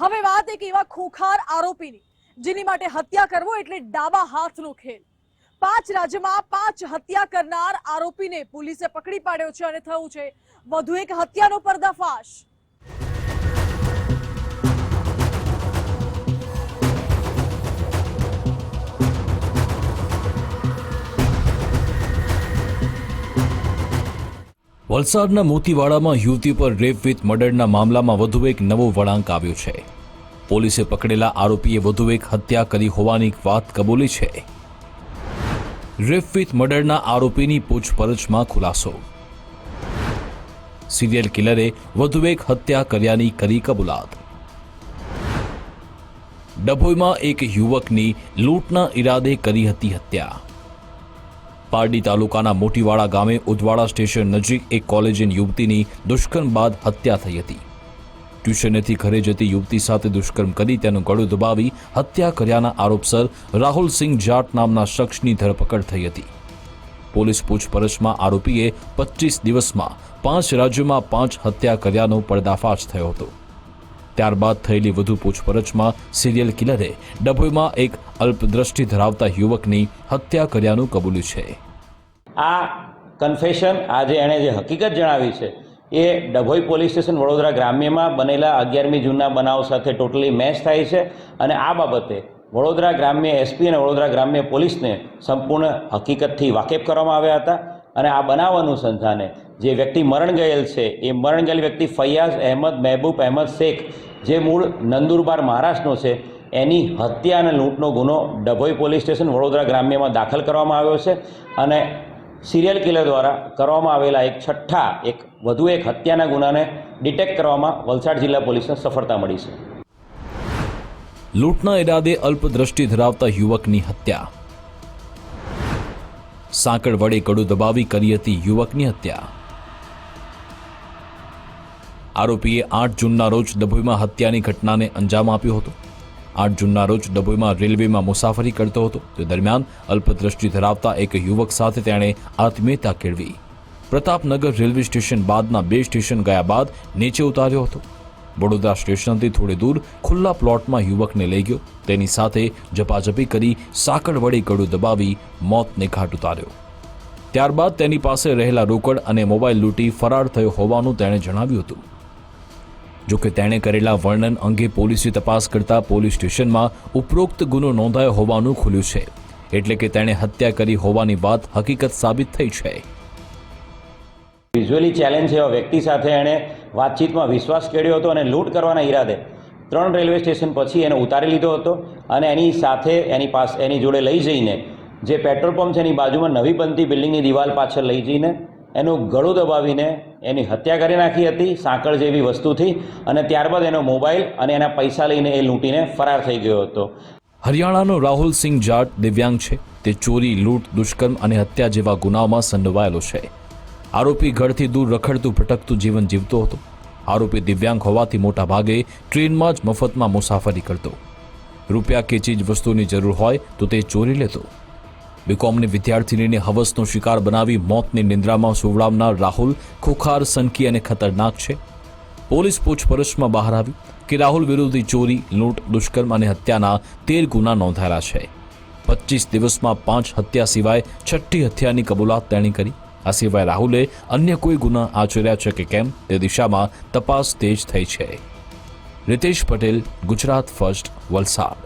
હવે વાત એક એવા ખોખાર આરોપીની જેની માટે હત્યા કરવો એટલે ડાબા હાથનો ખેલ। 5 રાજ્યમાં 5 હત્યા કરનાર આરોપીને પોલીસે પકડી પાડ્યો છે અને થયું છે વધુ એક હત્યાનો પર્દાફાશ। વલસાડના મોતીવાડામાં યુવતી પર રેપ વિથ મર્ડરના મામલામાં વધુ એક નવો વળાંક આવ્યો છે। પોલીસે પકડેલા આરોપીએ વધુ એક હત્યા કરી હોવાની વાત કબૂલી છે। રેપ વિથ મર્ડરના આરોપીની પૂછપરછમાં ખુલાસો। સિરિયલ કિલરે વધુ એક હત્યા કર્યાની કરી કબૂલાત। ડભોઈમાં એક યુવકની લૂંટના ઈરાદે કરી હતી હત્યા। પારડી તાલુકાના મોતીવાડા ગામે ઉદવાડા સ્ટેશન નજીક એક કોલેજિયન યુવતીની દુષ્કર્મ બાદ હત્યા થઈ હતી। ટ્યુશનેથી ઘરે જતી યુવતી સાથે દુષ્કર્મ કરી તેનું ગળું દબાવી હત્યા કર્યાના આરોપસર રાહુલસિંહ જાટ નામના શખ્સની ધરપકડ થઈ હતી। પોલીસ પૂછપરછમાં આરોપીએ 25 દિવસમાં 5 રાજ્યોમાં 5 હત્યા કર્યાનો પર્દાફાશ થયો હતો। ત્યારબાદ થયેલી વધુ પૂછપરછમાં સિરિયલ કિલરે ડભોઈમાં એક અલ્પદ્રષ્ટિ ધરાવતા યુવકની હત્યા કર્યાનું કબૂલ્યું છે। આ કન્ફેશન આજે એણે જે હકીકત જણાવી છે એ ડભોઈ પોલીસ સ્ટેશન વડોદરા ગ્રામ્યમાં બનેલા 11મી જૂનના બનાવ સાથે ટોટલી મેચ થાય છે અને આ બાબતે વડોદરા ગ્રામ્ય એસપી અને વડોદરા ગ્રામ્ય પોલીસને સંપૂર્ણ હકીકતથી વાકેફ કરવામાં આવ્યા હતા અને આ બનાવ અનુસંધાને જે વ્યક્તિ મરણ ગયેલ છે એ મરણ ગયેલ વ્યક્તિ ફૈયાઝ અહેમદ મહેબૂબ અહેમદ શેખ જે મૂળ નંદુરબાર મહારાષ્ટ્રનો છે એની હત્યા અને લૂંટનો ગુનો ડભોઈ પોલીસ સ્ટેશન વડોદરા ગ્રામ્યમાં દાખલ કરવામાં આવ્યો છે અને સિરિયલ કિલર દ્વારા કરવામાં આવેલા એક વધુ એક હત્યાના ગુનાને ડિટેક્ટ કરવામાં વલસાડ જિલ્લા પોલીસને સફળતા મળી છે। લૂંટના ઈરાદે અલ્પદ્રષ્ટિ ધરાવતા યુવકની હત્યા। સાંકળ વડે ગળું દબાવી કરી હતી યુવકની હત્યા। આરોપીએ 8 જૂનના રોજ ડભોઈમાં હત્યાની ઘટનાને અંજામ આપ્યો હતો। 8 જૂનના રોજ ડભોઈમાં રેલવેમાં મુસાફરી કરતો હતો તે દરમિયાન અલ્પદ્રષ્ટિ ધરાવતા એક યુવક સાથે તેણે આત્મીયતા કેળવી। પ્રતાપનગર રેલવે સ્ટેશન બાદના 2 સ્ટેશન ગયા બાદ નીચે ઉતાર્યો હતો। વડોદરા સ્ટેશનથી થોડે દૂર ખુલ્લા પ્લોટમાં યુવકને લઈ ગયો, તેની સાથે ઝપાઝપી કરી સાંકળ વડે ગળું દબાવી મોતને ઘાટ ઉતાર્યો। ત્યારબાદ તેની પાસે રહેલા રોકડ અને મોબાઈલ લૂંટી ફરાર થયો હોવાનું તેણે જણાવ્યું હતું। જોકે તેણે કરેલા વર્ણન અંગે પોલીસે તપાસ કરતા પોલીસ સ્ટેશનમાં ઉપરોક્ત ગુનો નોંધાયો હોવાનું ખુલ્યું છે, એટલે કે તેણે હત્યા કરી હોવાની વાત હકીકત સાબિત થઈ છે। વિઝ્યુઅલી ચેલેન્જ એવા વ્યક્તિ સાથે એણે વાતચીતમાં વિશ્વાસ કેળવ્યો હતો અને લૂંટ કરવાના ઈરાદે 3 રેલવે સ્ટેશન પછી એને ઉતારી લીધો હતો અને એની સાથે એની જોડે લઈ જઈને જે પેટ્રોલ પંપ છે એની બાજુમાં નવી બનતી બિલ્ડિંગની દિવાલ પાછળ લઈ જઈને એનું ગળું દબાવીને એની હત્યા કરી નાખી હતી સાંકળ જેવી વસ્તુથી અને ત્યારબાદ એનો મોબાઈલ અને એના પૈસા લઈને એ લૂંટીને ફરાર થઈ ગયો હતો। હરિયાણાનો રાહુલસિંહ જાટ દિવ્યાંગ છે। તે ચોરી, લૂંટ, દુષ્કર્મ અને હત્યા જેવા ગુનાઓમાં સંડોવાયેલો છે। આરોપી ઘરથી દૂર રખડતું ભટકતું જીવન જીવતો હતો। આરોપી દિવ્યાંગ હોવાથી મોટા ભાગે ટ્રેનમાં જ મફતમાં મુસાફરી કરતો। રૂપિયા કે ચીજ વસ્તુની જરૂર હોય તો તે ચોરી લેતો। બીકોમની વિદ્યાર્થીનીને હવસનો શિકાર બનાવી મોતની નિંદ્રામાં સુવડાવનાર રાહુલ ખોખાર, સનકી અને ખતરનાક છે। પોલીસ પૂછપરછમાં બહાર આવ્યું કે રાહુલ વિરુદ્ધ ચોરી, લૂંટ, દુષ્કર્મ અને હત્યાના 13 ગુના નોંધાયેલા છે। 25 દિવસમાં 5 હત્યા સિવાય 6ઠ્ઠી હત્યાની કબૂલાત તેણે કરી। આ સિવાય રાહુલે અન્ય કોઈ ગુના આચર્યા છે કે કેમ તે દિશામાં તપાસ તેજ થઈ છે। રિતેશ પટેલ, ગુજરાત ફર્સ્ટ, વલસાડ।